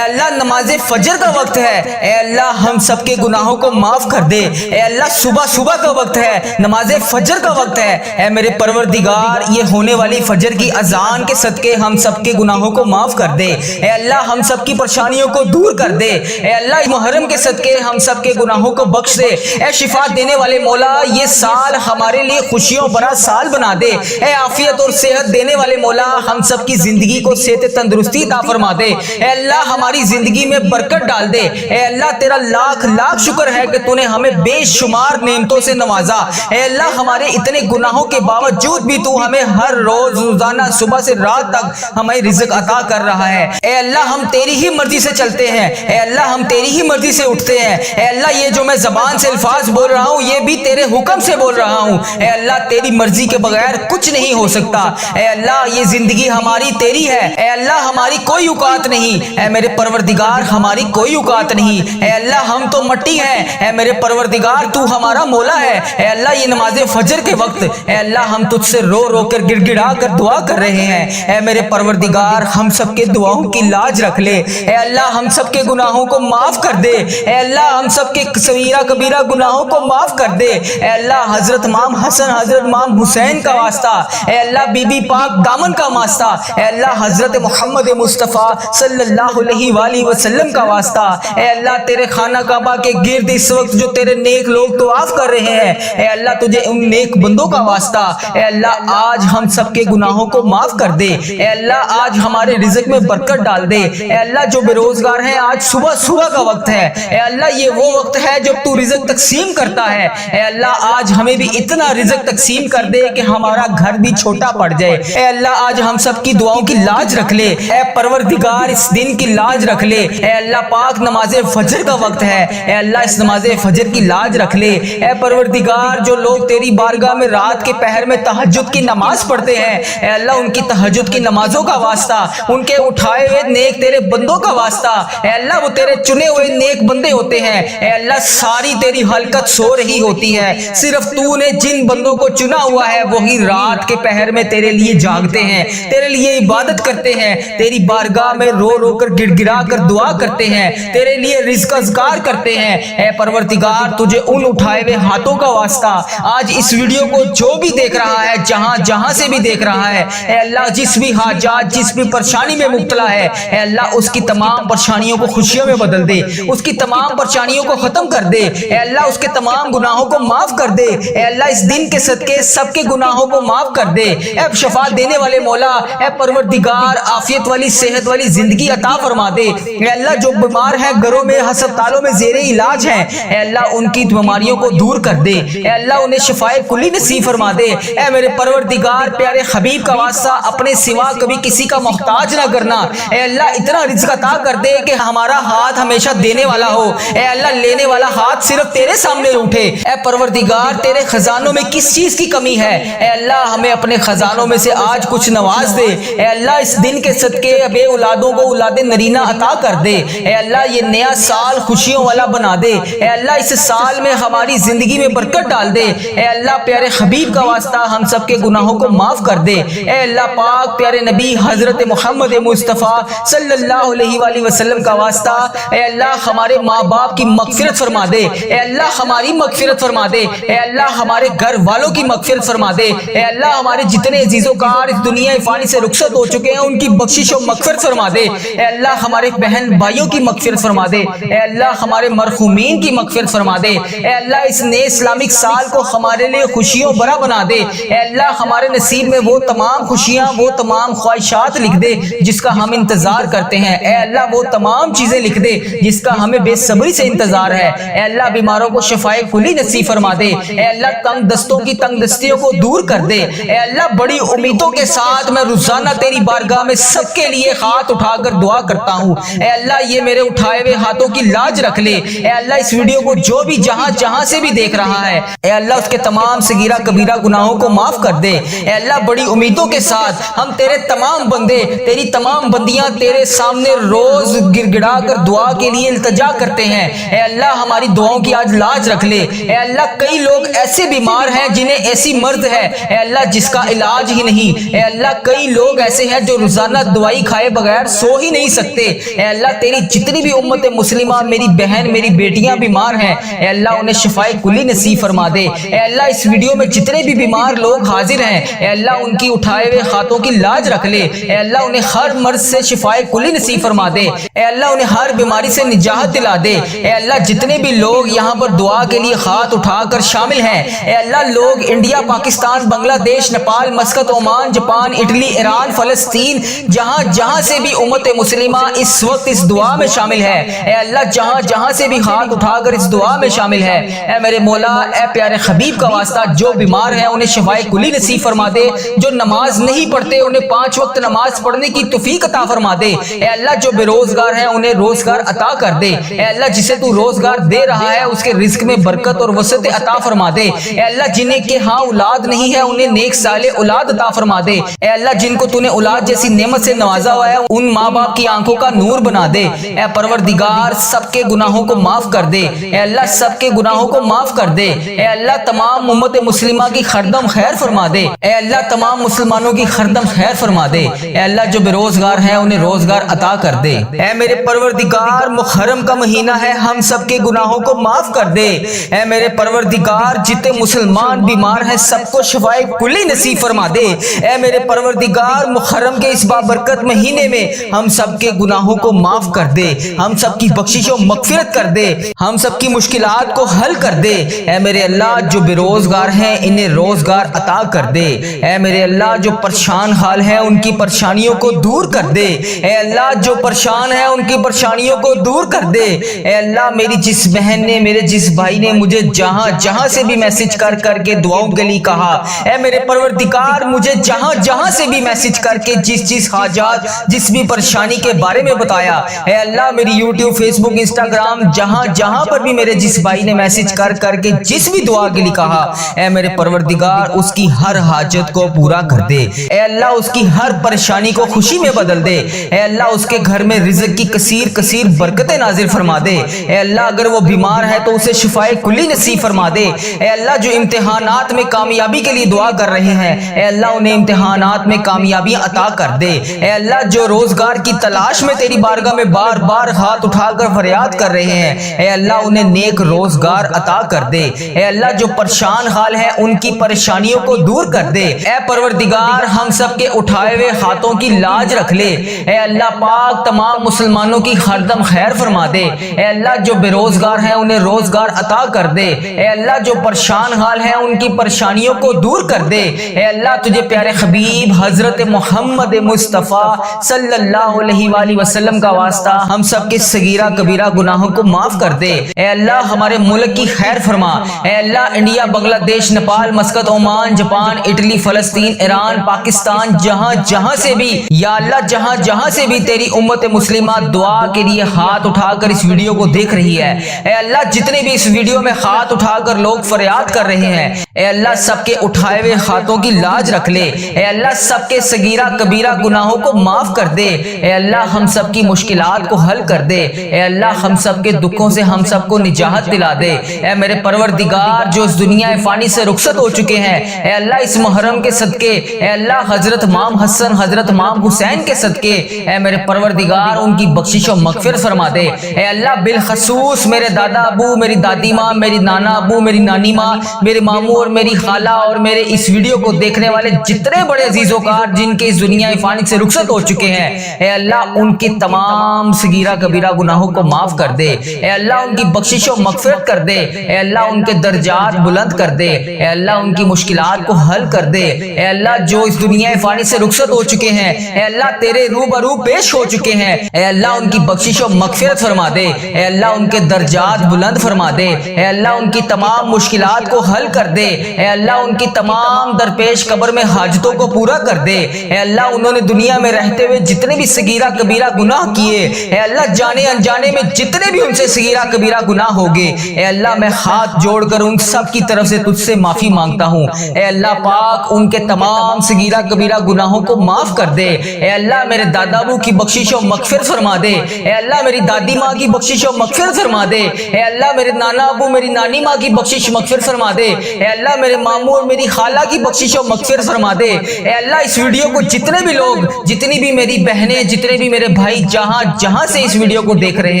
اللہ نماز فجر کا وقت ہے، اے اللہ ہم سب کے گناہوں کو معاف کر دے، اے اللہ صبح کا وقت ہے، نماز فجر کا وقت ہے، اے میرے پروردگار یہ ہونے والی فجر کی اذان کے صدقے ہم سب کے گناہوں کو معاف کر دے، اے اللہ ہم سب کی پریشانیوں کو دور کر دے، اے اللہ محرم کے صدقے ہم سب کے گناہوں کو بخش دے، اے شفا دینے والے مولا یہ سال ہمارے لیے خوشیوں بھرا سال بنا دے، اے عافیت اور صحت دینے والے مولا ہم سب کی زندگی کو صحت تندرستی عطا فرما دے، اے اللہ ہماری زندگی میں برکت ڈال دے، اے اللہ تیرا لاکھ لاکھ شکر ہے کہ تو نے ہمیں بے شمار نعمتوں سے نوازا، اے اللہ ہمارے اتنے گناہوں کے باوجود بھی تو ہمیں ہر روز روزانہ صبح سے رات تک ہمیں رزق عطا کر رہا ہے، اے اللہ ہم تیری ہی مرضی سے چلتے ہیں، اے اللہ ہم تیری ہی مرضی سے اٹھتے ہیں، اے اللہ یہ جو میں زبان سے الفاظ بول رہا ہوں یہ بھی تیرے حکم سے بول رہا ہوں، اے اللہ تیری مرضی کے بغیر کچھ نہیں ہو سکتا، اے اللہ یہ زندگی ہماری تیری ہے، اے اللہ ہماری کوئی اوقات نہیں، اے میرے پروردگار ہماری کوئی اوقات نہیں، اے اللہ ہم تو مٹی ہیں، اے میرے پروردگار تو ہمارا مولا ہے، اے اللہ یہ نماز فجر کے وقت اے اللہ ہم تجھ سے رو رو کر گڑ گڑا کر دعا کر رہے ہیں، اے میرے پروردگار ہم سب کے دعاؤں کی لاج رکھ لے، اے اللہ ہم سب کے گناہوں کو معاف کر دے، اے اللہ ہم سب کے صغیرہ کبیرہ گناہوں کو معاف کر دے، اے اللہ حضرت امام حسن حضرت امام حسین کا واسطہ، اے اللہ بی بی پاک دامن کا واسطہ، اے اللہ حضرت محمد مصطفیٰ صلی اللہ علیہ وآلہ وسلم کا واسطہ، اے اللہ تیرے خانہ کعبہ کے گرد اس وقت جو تیرے نیک لوگ طواف کر رہے ہیں، اے اللہ تجھے ان نیک بندوں کا واسطہ، اے اللہ آج ہم سب کے گناہوں کو معاف کر دے، اے اللہ آج ہمارے رزق میں برکت ڈال دے، اے اللہ جو بے روزگار ہیں آج صبح کا وقت ہے، اے اللہ یہ وہ وقت ہے جب تو رزق تقسیم کرتا ہے، اے اللہ آج ہمیں بھی اتنا رزق تقسیم کر دے کہ ہمارا گھر بھی چھوٹا پڑ جائے، اے اللہ آج ہم سب کی دعاؤں کی لاج رکھ لے، اے پروردگار اس دن کی لاج رکھ لے، اے اللہ پاک نماز فجر کا وقت ہے، اے اللہ اس نماز فجر کی لاج رکھ لے، اے پروردگار جو لوگ تیری بارگاہ میں رات کے پہر میں تہجد کی نماز پڑھتے ہیں، اے اللہ ان کی تہجد کی نمازوں کا واسطہ، ان کے اٹھائے ہوئے نیک تیرے بندوں کا واسطہ، اے اللہ وہ تیرے چنے ہوئے نیک بندے ہوتے ہیں، اے اللہ ساری تیری حلقت سو رہی ہوتی ہے، صرف تو نے جن بندوں کو چنا ہوا ہے وہی رات کے پہر میں تیرے لیے جاگتے ہیں، تیرے لیے عبادت کرتے ہیں، تیری بارگاہ میں رو رو کر گڑ گڑا کر دعا کرتے ہیں، تیرے لیے رزق اذکار کرتے ہیں، اے پروردگار تجھے ان اٹھائے ہوئے ہاتھوں کا واسطہ، آج اس ویڈیو کو جو بھی دیکھ رہا ہے جہاں سے بھی دیکھ رہا ہے، اے اللہ جس بھی حاجات جس بھی پریشانی میں مبتلا ہے، اے اللہ اس کی تمام پریشانیوں کو خوشیوں میں بدل دے، اس کی تمام پریشانیوں کو ختم کر دے، اے اللہ اس کے تمام گناہوں کو معاف کر دے، اے اللہ اس دن کے صدقے سب کے گناہوں کو معاف کر دے، اے شفاعت دینے والے مولا اے پروردگار عافیت والی صحت والی زندگی عطا فرما دے، اے اللہ جو بیمار ہیں گھروں میں ہسپتالوں میں زیر علاج ہیں، اے اللہ ان کی بیماریوں کو دور کر دے، اے اللہ انہیں شفائے کلی نصیب فرما دے، اے میرے پروردگار پیارے حبیب کا واسطہ اپنے سوا کبھی کسی کا محتاج نہ کرنا، اے اللہ اتنا رزق عطا کر دے کہ ہمارا ہاتھ ہمیشہ دینے والا ہو، اے اللہ لینے والا ہاتھ صرف تیرے سامنے اٹھے، اے پروردگار تیرے خزانوں میں کس چیز کی کمی ہے، اے اللہ ہمیں اپنے خزانوں میں سے آج کچھ نواز دے، اے اللہ اس دن کے صدقے بے اولادوں کو اولاد نرینہ عطا کر دے، اے اللہ یہ نیا سال خوشیوں والا بنا دے، اے اللہ اس سال میں ہماری زندگی میں برکت ڈال دے، اے اللہ پیارے حبیب کا واسطہ ہم سب کے گناہوں کو معاف کر دے، اے اللہ پاک پیارے نبی حضرت محمد مصطفیٰ صلی اللہ علیہ وآلہ وسلم کا واسطہ، اے اللہ ہمارے ماں باپ کی مغفرت فرما دے، اے اللہ ہماری مغفرت فرما دے، اے اللہ ہمارے گھر والوں کی مغفرت فرما دے، اے اللہ ہمارے جتنے عزیز و کار اس دنیا فانی سے رخصت ہو چکے ہیں ان کی بخشش و مغفرت فرما دے، اے اللہ ہمارے بہن بھائیوں کی مغفرت فرما دے، اے اللہ ہمارے مرحومین کی مغفرت فرما دے، اے اللہ اس نئے اسلامک سال کو ہمارے لیے خوشیوں بھرا بنا دے، اے اللہ ہمارے نصیب میں وہ تمام خوشیاں وہ تمام خواہشات لکھ دے جس کا ہم انتظار کرتے ہیں، اے اللہ وہ تمام چیزیں لکھ دے جس کا ہمیں بے صبری سے انتظار ہے، اے اللہ بیماروں کو شفائے کلی نصیب فرما دے، اے اللہ تنگ دستوں کی تنگ دستیوں کو دور کر دے، اے اللہ بڑی امیدوں کے ساتھ میں روزانہ تیری بارگاہ میں سب کے لیے ہاتھ اٹھا کر دعا کرتا ہوں، اے اللہ یہ میرے اٹھائے ہوئے ہاتھوں کی لاج رکھ لے، اے اللہ اس ویڈیو کو جو بھی جہاں سے بھی دیکھ رہا ہے، اے اللہ اس کے تمام صغیرہ کبیرہ گناہوں کو معاف کر دے، اے اللہ بڑی امیدوں کے ساتھ ہم تیرے تمام بندے تیری تمام بندیاں تیرے سامنے روز گڑ گڑا کر دعا کے لیے التجا کرتے ہیں، اے اللہ ہماری دعاؤں کی آج لاج رکھ لے، اے اللہ کئی لوگ ایسے بیمار ہیں جنہیں ایسی مرض ہے اے اللہ جس کا علاج ہی نہیں، اے اللہ کئی لوگ ایسے ہیں جو روزانہ دوائی کھائے بغیر سو ہی نہیں سکتے، اے اللہ تیری جتنی بھی امت مسلمہ میری بہن میری بیٹیاں بیمار ہیں اے اللہ انہیں شفائے کلی نصیب فرما دے اے اللہ اس ویڈیو میں جتنے بھی بیمار لوگ حاضر ہیں اے اللہ ان کی اٹھائے ہوئے ہاتھوں کی لاج رکھ لے اے اللہ انہیں ہر مرض سے شفائے کلی نصیب فرما دے اے اللہ انہیں ہر بیماری سے نجات دلا دے اے اللہ جتنے بھی لوگ یہاں پر دعا کے لیے ہاتھ اٹھا کر شامل ہیں اے اللہ لوگ انڈیا پاکستان بنگلہ دیش Nepal Muscat Oman Japan Italy Iran فلسطین جہاں جہاں سے بھی امت مسلمہ اس وقت اس دعا میں شامل ہے اے اللہ جہاں جہاں سے بھی ہاتھ اٹھا کر اس دعا میں شامل ہے اے میرے مولا اے پیارے حبیب کا واسطہ جو بیمار ہیں انہیں شفائے کلی نصیب فرما دے جو نماز نہیں پڑھتے انہیں 5 وقت نماز پڑھنے کی توفیق عطا فرما دے اے اللہ جو بے روزگار ہیں انہیں روزگار عطا کر دے اے اللہ جسے تو روزگار دے رہا ہے اس کے رزق میں برکت اور وسعت عطا فرما دے اے اللہ جنہیں کہ ہاں اولاد نہیں ہے انہیں نیک صالح اولاد عطا فرما دے اے اللہ جن کو تو نے اولاد جیسی نعمت سے نوازا ہوا ہے ان ماں باپ کی آنکھوں کا نور بنا دے اے پروردگار سب کے گناہوں کو معاف کر دے اے اللہ سب کے گناہوں کو معاف کر دے اے اللہ تمام امت مسلمہ کی خردم خیر فرما دے اے اللہ تمام مسلمانوں کی خردم خیر فرما دے اے اللہ جو بے روزگار ہیں انہیں روزگار عطا کر دے اے میرے پروردگار محرم کا مہینہ ہے ہم سب کے گناہوں کو معاف کر دے اے میرے پروردگار جتنے مسلمان بیمار ہیں سب کو شفائے کلی نصیب فرما دے اے میرے پروردگار محرم کے اس بابرکت مہینے میں ہم سب کے گناہوں کو معاف کر دے ہم سب کی بخشش و مغفرت کر دے ہم سب کی مشکلات کو حل کر دے اے میرے اللہ جو بے روزگار ہیں انہیں روزگار عطا کر دے اے میرے اللہ جو پریشان حال ہیں ان کی پریشانیوں کو دور کر دے اے اللہ جو پریشان ہیں ان کی پریشانیوں کو دور کر دے اے اللہ میری جس بہن نے میرے جس بھائی نے مجھے جہاں جہاں سے بھی میسج کر کے دعاؤں کے لیے کہا اے میرے پروردگار مجھے جہاں جہاں سے بھی میسج کر کے جس حاجات جس بھی پریشانی کے بارے میں بتایا اے اللہ میری یوٹیوب فیس بک انسٹاگرام جہاں جہاں پر بھی میرے جس بھائی نے میسج کر کے جس بھی دعا کے لیے کہا اے میرے پروردگار اس کی ہر حاجت کو پورا کر دے اے اللہ اس کی ہر پریشانی کو خوشی میں بدل دے اے اللہ اس کے گھر میں رزق کی کثیر برکتیں نازل فرما دے اے اللہ اگر وہ بیمار ہے تو اسے شفائے کلی نصیب فرما دے اے اللہ جو امتحانات میں کامیابی کے لیے دعا کر رہے ہیں اے اللہ انہیں امتحانات میں کامیابیاں عطا کر دے اے اللہ جو روزگار کی تلاش میں تیری بارگاہ میں بار بار ہاتھ اٹھا کر فریاد کر رہے ہیں اے اللہ انہیں نیک روزگار عطا کر دے اے اللہ جو پریشان حال ہیں ان کی پریشانیوں کو دور کر دے اے پروردگار ہم سب کے اٹھائے ہوئے ہاتھوں کی لاج رکھ لے اے اللہ پاک تمام مسلمانوں کی ہردم خیر فرما دے اے اللہ جو بے روزگار ہیں انہیں روزگار عطا کر دے اے اللہ جو پریشان حال ہیں ان کی پریشانیوں کو دور کر دے اے اللہ تجھے پیارے حبیب حضرت محمد مصطفیٰ صلی اللہ علیہ وآلہ وسلم کا واسطہ ہم سب کے صغیرہ کبیرہ گناہوں کو معاف کر دے اے اللہ ہمارے ملک کی خیر فرما اے اللہ انڈیا بنگلہ دیش Nepal Muscat Oman Japan Italy فلسطین ایران پاکستان جہاں جہاں سے بھی یا اللہ جہاں جہاں سے بھی تیری امت مسلمہ دعا کے لیے ہاتھ اٹھا کر اس ویڈیو کو دیکھ رہی ہے اے اللہ جتنے بھی اس ویڈیو میں ہاتھ اٹھا کر لوگ فریاد کر رہے ہیں اے اللہ سب کے اٹھائے ہوئے ہاتھوں کی لاج رکھ لے اے اللہ سب کے صغیرہ کبیرہ گناہوں کو معاف کر دے اے اللہ ہم سب کی مشکلات کو حل کر دے اے اللہ ہم سب کے دکھوں سے ہم سب کو نجات دلا دے اے میرے پروردگار جو اس دنیا فانی سے رخصت ہو چکے ہیں اے اللہ اس محرم کے صدقے اے اللہ حضرت امام حسن حضرت امام حسین کے صدقے اے میرے پروردگار ان کی بخشش و مغفرت فرما دے اے اللہ بالخصوص میرے دادا ابو میری دادی ماں میری نانا ابو میری نانی ماں میرے ماموں اور میری خالہ اور میرے اس ویڈیو کو دیکھنے والے جتنے بڑے عزیز و کار جن کے اس دنیا فانی سے رخصت ہو چکے ہیں اے اللہ ان کی تمام صغیرہ کبیرہ گناہوں کو معاف کر دے اے اللہ ان کی بخشش و مغفرت کر دے اے اللہ ان کے درجات بلند کر دے اے اللہ ان کی مشکلات کو حل کر دے اے اللہ جو اس دنیا فانی سے رخصت ہو چکے ہیں اے اللہ تیرے روبرو پیش ہو چکے ہیں اے اللہ ان کی بخشش و مغفرت فرما دے اے اللہ ان کے درجات بلند فرما دے اے اللہ ان کی تمام مشکلات کو حل کر دے اے اللہ ان کی تمام درپیش قبر میں حاجتوں کو پورا کر دے اے اللہ انہوں نے دنیا میں رہتے ہوئے جتنے بھی صغیرہ کبیرہ گناہ کیے اے اللہ جانے انجانے میں جتنے بھی ان سے صغیرہ کبیرہ گناہ ہوگے اے اللہ میں ہاتھ جوڑ کر ان سب کی طرف سے تجھ سے معافی مانگتا ہوں اے اللہ پاک ان کے تمام صغیرہ کبیرہ گناہوں کو معاف کر دے اے اللہ میرے دادا ابو کی بخشش و مغفرت فرما دے اے اللہ میری دادی ماں کی بخشش و مغفرت فرما دے اے اللہ میرے نانا ابو میری نانی ماں کی بخشش مغفرت فرما دے اے اللہ میرے ماموں اور میری خالہ کی بخشش و مغفرت فرما دے اے اللہ اس ویڈیو کو جتنے بھی لوگ جتنی بھی میری بہنیں جتنے بھی میرے بھائی جہاں جہاں سے اس ویڈیو کو دیکھ رہے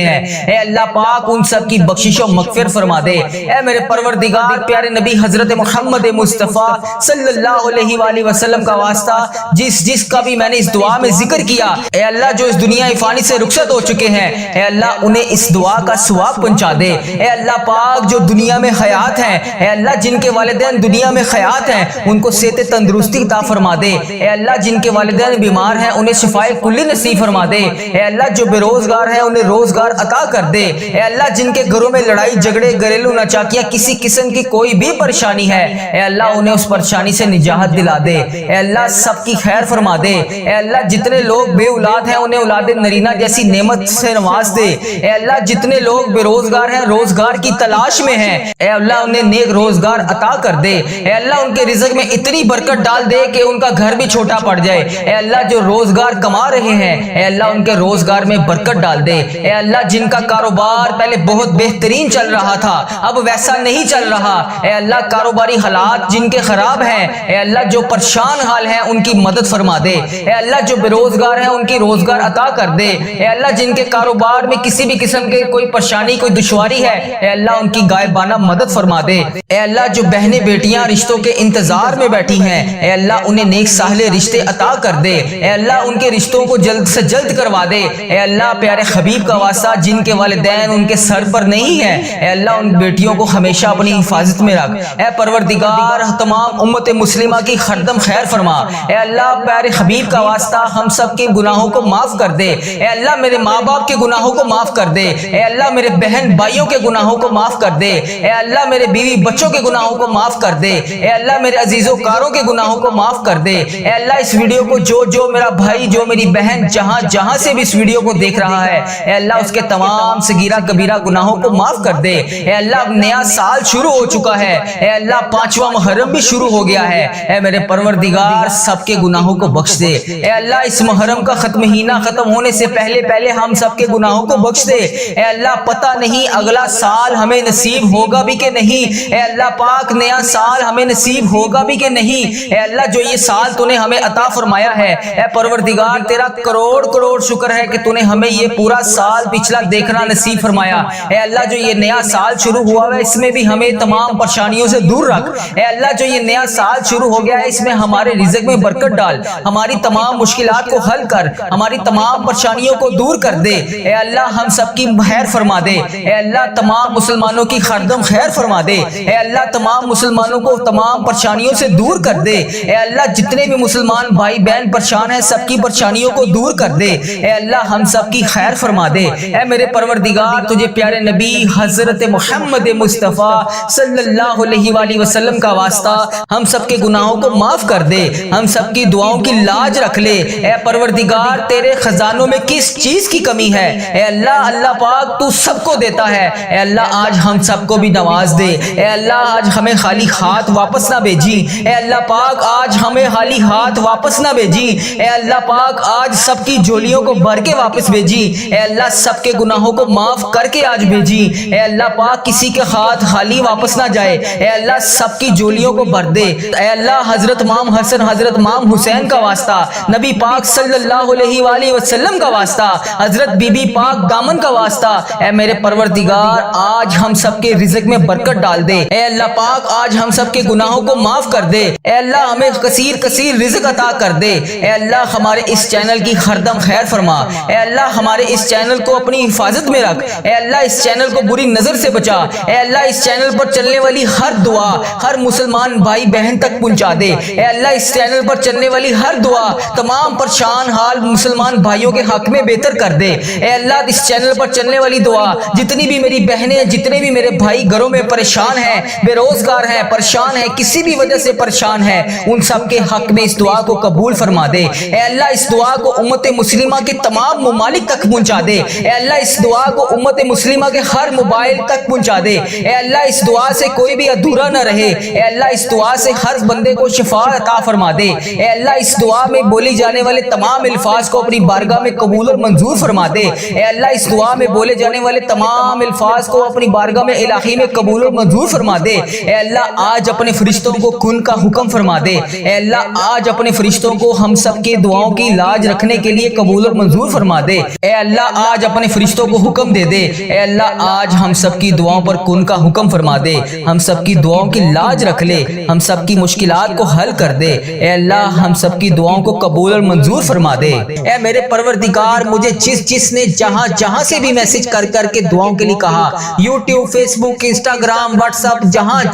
ہیں، اے اللہ پاک ان سب کی بخشش و مغفرت فرما دے۔ اے میرے پروردگار پیارے نبی حضرت محمد مصطفیٰ صلی اللہ علیہ وآلہ وسلم کا واسطہ جس کا بھی میں نے اس دعا میں ذکر کیا، اے اللہ جو اس دنیا فانی سے رخصت ہو چکے ہیں، اے اللہ انہیں اس دعا کا ثواب پہنچا دے۔ اے اللہ پاک جو دنیا میں حیات ہیں، اے اللہ جن کے والدین دنیا میں حیات ہیں ان کو صحت تندرستی عطا فرما دے۔ اے اللہ جن کے والدین بیمار ہیں انہیں شفائے کلی نصیب فرما دے۔ اے اللہ جو بے روزگار ہیں انہیں روزگار عطا کر دے۔ اے اللہ جن کے گھروں میں لڑائی جھگڑے گھریلو ناچاکیاں کسی قسم کی کوئی بھی پریشانی ہے، اے اللہ انہیں اس پریشانی سے نجات دلا دے۔ اے اللہ سب کی خیر فرما دے۔ اے اللہ جتنے لوگ بے اولاد ہیں انہیں اولاد نرینہ جیسی نعمت سے نواز دے۔ اے اللہ جتنے لوگ بے روزگار ہیں روزگار کی تلاش میں ہیں، اے اللہ انہیں نیک روزگار عطا کر دے۔ اے اللہ ان کے رزق میں اتنی برکت ڈال دے کہ ان کا گھر بھی چھوٹا پڑ جائے۔ اے اللہ جو روزگار کما رہے ہیں، اے اللہ ان کے روزگار میں برکت ڈال دے۔ اے اللہ جن کا کاروبار پہلے بہت بہترین چل رہا تھا اب ویسا نہیں چل رہا، اے اللہ کاروباری حالات جن کے خراب ہیں، اے اللہ جو پریشان حال ہیں ان کی مدد فرما دے۔ اے اللہ جو بے روزگار ہیں ان کی روزگار عطا کر دے۔ اے اللہ جن کے کاروبار میں کسی بھی قسم کے کوئی پریشانی کوئی دشواری ہے، اے اللہ ان کی غائبانہ مدد فرما دے۔ اے اللہ جو بہنیں بیٹیاں رشتوں کے انتظار میں بیٹھی ہیں، اے اللہ انہیں نیک صالح رشتے عطا کر دے۔ اے اللہ ان کے رشتوں کو جلد سے جلد کروا دے۔ اے اللہ پیارے حبیب کا واسطہ جن کے والدین ان کے سر پر نہیں ہے، اے اللہ ان بیٹیوں کو ہمیشہ اپنی حفاظت میں رکھ۔ اے پروردگار تمام امت مسلمہ کی خردم خیر فرما۔ اے اللہ پیارے حبیب کا واسطہ ہم سب کے گناہوں کو معاف کر دے۔ اے اللہ میرے ماں باپ کے گناہوں کو معاف کر دے۔ اے اللہ میرے بہن بھائیوں کے گناہوں کو معاف کر دے۔ اے اللہ میرے بیوی بچوں کے گناہوں کو معاف کر دے۔ اے اللہ میرے عزیزوں کاروں کے گناہوں کو معاف کر دے۔ اے اللہ اس ویڈیو کو جو میرا بھائی جو میری بہن جہاں سے بھی اس ویڈیو کو دیکھ رہا ہے، اے اللہ اس کے تمام صغیرہ کبیرہ گناہوں کو معاف کر دے۔ اے اللہ نیا سال شروع ہو چکا ہے، اے اللہ 5واں محرم بھی شروع ہو گیا ہے، اے میرے پروردگار سب کے گناہوں کو بخش دے۔ اے اللہ اس محرم کا مہینہ ختم ہونے سے پہلے ہم سب کے گناہوں کو بخش دے۔ اے اللہ پتہ نہیں اگلا سال ہمیں نصیب ہوگا بھی کہ نہیں، اے اللہ پاک نیا سال ہمیں نصیب ہوگا بھی کہ نہیں۔ اے اللہ جو یہ سال تو نے ہمیں عطا فرمایا ہے، اے پروردگار تیرا کروڑ شکر ہے کہ تو نے ہمیں یہ پورا سال پچھلا دیکھنا نصیب فرمایا۔ اے اللہ جو یہ نیا سال شروع ہوا ہے اس میں بھی ہمیں تمام پریشانیوں سے دور رکھ۔ اے اللہ جو یہ نیا سال شروع ہو گیا ہے اس میں ہمارے رزق میں برکت ڈال، ہماری تمام مشکلات کو حل کر، ہماری تمام پریشانیوں کو دور کر دے۔ اے اللہ ہم سب کی خیر فرما دے۔ اے اللہ تمام مسلمانوں کی خردم خیر فرما دے۔ اے اللہ تمام مسلمانوں کو تمام پریشانیوں سے دور کر دے۔ اے اللہ جتنے بھی مسلمان بھائی بہن پریشان ہیں سب کی پریشانیوں کو دور کر دے۔ اے اللہ ہم سب کی خیر فرما دے۔ اے میرے پروردگار تجھے پیارے نبی حضرت محمد مصطفیٰ صلی اللہ علیہ وآلہ وسلم کا واسطہ ہم سب کے گناہوں کو معاف کر دے، ہم سب کی دعاؤں کی لاج رکھ لے۔ اے پروردگار تیرے خزانوں میں کس چیز کی کمی ہے، اے اللہ پاک تو سب کو دیتا ہے۔ اے اللہ آج ہم سب کو بھی نواز دے۔ اے اللہ آج ہمیں خالی ہاتھ واپس نہ بھیجی۔ اے اللہ پاک آج ہمیں خالی ہاتھ واپس نہ بھیجی۔ اے اللہ پاک آج سب کی جھولیوں کو بھر کے واپس بھیجی۔ اے اللہ سب کے گناہوں کو معاف کر کے آج بھیجی۔ اے اللہ پاک کسی کے ہاتھ خالی واپس نہ جائے۔ اے اللہ سب کی جھولیوں کو بھر دے۔ اے اللہ حضرت امام حسن حضرت امام حسین کا واسطہ، نبی پاک صلی اللہ علیہ وآلہ وسلم کا واسطہ، حضرت بی بی پاک دامن کا واسطہ، اے میرے پروردگار آج ہم سب کے رزق میں برکت ڈال دے۔ اے اللہ پاک آج ہم سب کے گناہوں کو معاف کر دے۔ اے اللہ ہمیں کثیر رزق عطا کر دے۔ اے اللہ ہمارے اس چینل کی خردم خیر فرما۔ اے اللہ ہمارے اس چینل کو اپنی حفاظت میں رکھ۔ اے اللہ اس چینل کو بری نظر سے بچا۔ اے اللہ اس چینل پر چلنے والی ہر دعا ہر مسلمان بھائی بہن تک پہنچا دے۔ اے اللہ اس چینل پر چلنے والی ہر دعا تمام پریشان حال مسلمان بھائیوں کے حق میں بہتر کر دے۔ اے اللہ اس چینل پر چلنے والی دعا جتنی بھی میری بہنیں جتنے بھی میرے بھائی گھروں میں پریشان ہیں، بے روزگار ہیں، پریشان ہیں، کسی بھی وجہ سے پریشان ہیں، ان سب کے حق میں اس دعا کو قبول فرما دے۔ اے اللہ اس دعا کو امت مسلمہ کے تمام ممالک تک پہنچا دے۔ اے اللہ اس دعا کو امت مسلمہ کے ہر موبائل تک پہنچا دے۔ اے اللہ اس دعا سے کوئی بھی ادھورا نہ رہے۔ اے اللہ اس دعا سے ہر بندے کو شفا عطا فرما دے۔ اے اللہ اس دعا میں بولی جانے والے تمام الفاظ کو اپنی بارگاہ میں قبول اور منظور فرما دے۔ اے اللہ اس دعا میں بولے جانے والے تمام الفاظ کو اپنی بارگاہ میں الہی میں قبول اور منظور فرما دے۔ اے اللہ آج اپنے فرشتوں کو کن کا حکم فرما دے۔ اے اللہ آج اپنے فرشتوں کو ہم سب کے دعاؤں کی لاج رکھنے کے لیے قبول قبول اور منظور فرما دے۔ اے اللہ آج اپنے فرشتوں کو حکم دے دے۔ اے اللہ آج ہم سب کی دعاؤں پر کن کا حکم فرما دے، ہم سب کی دعاؤں کی لاج رکھ لے، ہم سب کی مشکلات کو حل کر دے۔ اے اللہ ہم سب کی دعاؤں کو قبول اور منظور فرما دے۔ اے میرے پروردگار، مجھے جس نے جہاں سے بھی میسج کر کے دعاؤں کے لیے کہا، یوٹیوب، فیس بک، انسٹاگرام، واٹس ایپ،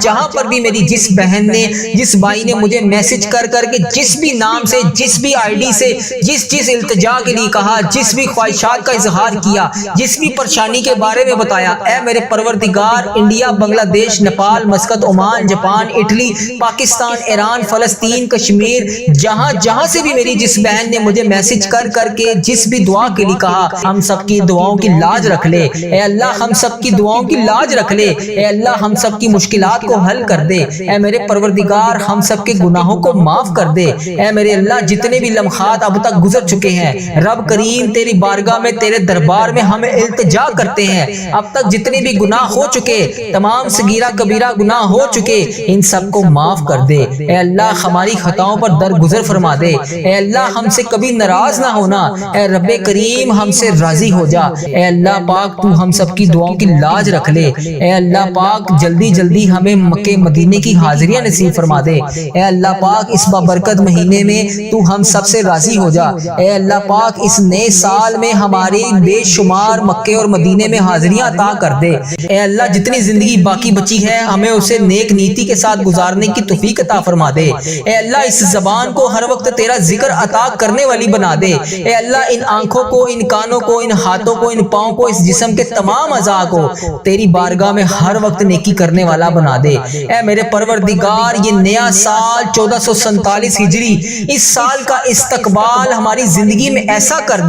جہاں پر بھی میری جس بہن نے، جس بھائی نے مجھے میسج کر کے جس بھی نام سے، جس بھی آئی ڈی سے، جس التجا کے لیے کہا، جس بھی خواہشات کا اظہار کیا، جس بھی پریشانی کے بارے میں بتایا، اے میرے پروردگار، انڈیا، بنگلہ دیش، Nepal, Muscat, Oman, Japan, Italy, Pakistan, Iran, فلسطین، کشمیر، جہاں سے بھی میری جس بہن نے مجھے میسج کر کے جس بھی دعا کے لیے کہا، ہم سب کی دعاؤں کی لاج رکھ لے۔ اے اللہ ہم سب کی دعاؤں کی لاج رکھ لے۔ اے اللہ ہم سب کی مشکلات کو حل کر دے۔ اے میرے پروردگار ہم سب کے گناہوں کو معاف کر دے۔ اے میرے اللہ جتنے بھی لمحات اب تک گزر چکے ہیں، رب کریم تیری بارگاہ میں، تیرے دربار میں ہم التجا کرتے ہیں، اب تک جتنے بھی گناہ ہو چکے، تمام صغیرہ کبیرہ گناہ ہو چکے، ان سب کو معاف کر دے۔ اے اللہ ہماری خطاؤں پر درگزر فرما دے۔ اے اللہ ہم سے کبھی ناراض نہ ہونا۔ اے رب کریم ہم سے راضی ہو جا۔ اے اللہ پاک تو ہم سب کی دعاؤں کی لاج رکھ لے۔ اے اللہ پاک جلدی ہمیں مکے مدینے کی حاضریاں نصیب فرما دے۔ اے اللہ پاک اس بابرکت مہینے میں تو ہم سب سے راضی ہو جا۔ اے اللہ پاک اس نئے سال میں ہماری بے شمار مکے اور مدینے میں حاضریاں عطا کر دے۔ اے اللہ جتنی زندگی باقی بچی ہے ہمیں اسے نیک نیتی کے ساتھ گزارنے کی توفیق عطا فرما دے۔ اے اللہ اس زبان کو ہر وقت تیرا ذکر عطا کرنے والی بنا دے۔ اے اللہ ان آنکھوں کو، ان کانوں کو، ان ہاتھوں کو، ان پاؤں کو، اس جسم کے تمام اعضاء کو تیری بارگاہ میں ہر وقت نیکی کرنے والا بنا دے۔ اے میرے پروردگار یہ نیا سال 1447 ہجری، اس سال کا استقبال ہماری زندگی میں ایسا کر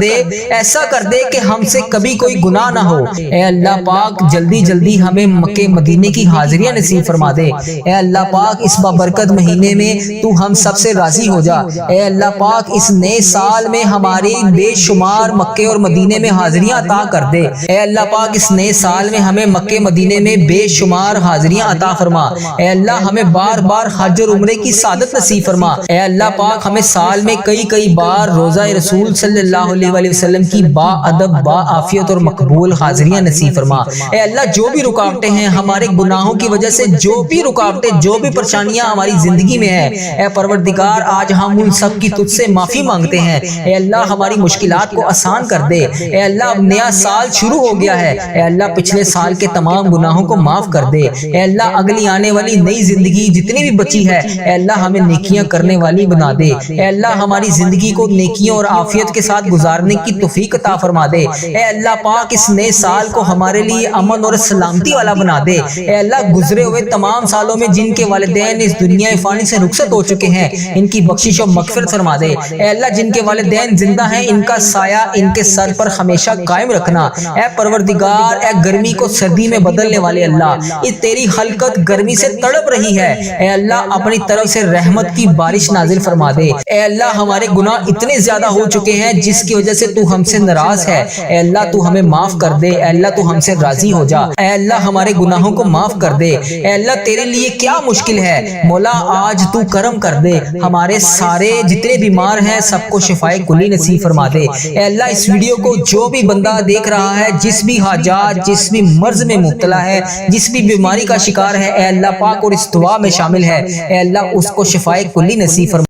دے کہ ہم سے کبھی کوئی گناہ نہ ہو۔ اے اللہ پاک جلدی ہمیں مکے مدینے کی حاضریاں نصیب فرما دے۔ اے اللہ پاک اس بابرکت مہینے میں تو ہم سب سے راضی ہو جا۔ اے اللہ پاک اس نئے سال میں ہماری بے شمار مکے اور مدینے میں حاضریاں عطا کر دے۔ اے اللہ پاک اس نئے سال میں ہمیں مکے مدینے میں بے شمار حاضریاں عطا فرما۔ اے اللہ ہمیں بار حج اور عمرے کی سعادت نصیب فرما۔ اے اللہ پاک ہمیں سال میں کئی بار روزہ رسول صلی اللہ علیہ وسلم کی با ادب، با عافیت اور مقبول حاضریاں نصیب فرما۔ اے اللہ جو بھی رکاوٹیں ہیں ہمارے گناہوں کی وجہ سے، جو بھی رکاوٹیں، جو بھی پریشانیاں ہماری زندگی میں ہیں، اے پروردگار آج ہم ان سب کی تجھ سے معافی مانگتے ہیں۔ اے اللہ ہماری مشکلات کو آسان کر دے۔ اے اللہ اب نیا سال شروع ہو گیا ہے، اے اللہ پچھلے سال کے تمام گناہوں کو معاف کر دے۔ اے اللہ اگلی آنے والی نئی زندگی جتنی بھی بچی ہے، اے اللہ ہمیں نیکیاں کرنے والی بنا دے۔ اے اللہ ہماری زندگی کو نیکیوں اور عافیت کے ساتھ گزارنے کی توفیق عطا فرما دے۔ اے اللہ پاک اس نئے سال کو ہمارے لیے امن اور سلامتی والا بنا دے۔ اے اللہ گزرے ہوئے تمام سالوں میں جن کے والدین اس دنیا فانی سے رخصت ہو چکے ہیں، ان کی بخشش و مغفرت فرما دے۔ اے اللہ جن کے والدین زندہ ہیں ان کا سایہ ان کے سر پر ہمیشہ قائم رکھنا۔ اے پروردگار اے گرمی کو سردی میں بدلنے والے اللہ، اس تیری خلقت گرمی سے تڑپ رہی ہے، اے اللہ اپنی طرف سے رحمت کی بارش نازل فرما دے۔ اے اللہ ہمارے گناہ اتنے زیادہ ہو چکے ہیں جس کی وجہ سے تو ہم سے ناراض ہے، اے اللہ تو ہمیں معاف کر دے۔ اے اللہ تو ہم سے راضی ہو جا۔ اے اللہ ہمارے گناہوں کو معاف کر دے۔ اے اللہ تیرے لیے کیا مشکل ہے، مولا آج تو کرم کر دے، ہمارے سارے جتنے بیمار ہیں سب کو شفائے کلی نصیب فرما دے۔ اے اللہ اس ویڈیو کو جو بھی بندہ دیکھ رہا ہے، جس بھی حاجات، جس بھی مرض میں مبتلا ہے، جس بھی بیماری کا شکار ہے، اے اللہ پاک اور اس دعا میں شامل ہے، اے اللہ اس کو شفائے کلی نصیب فرما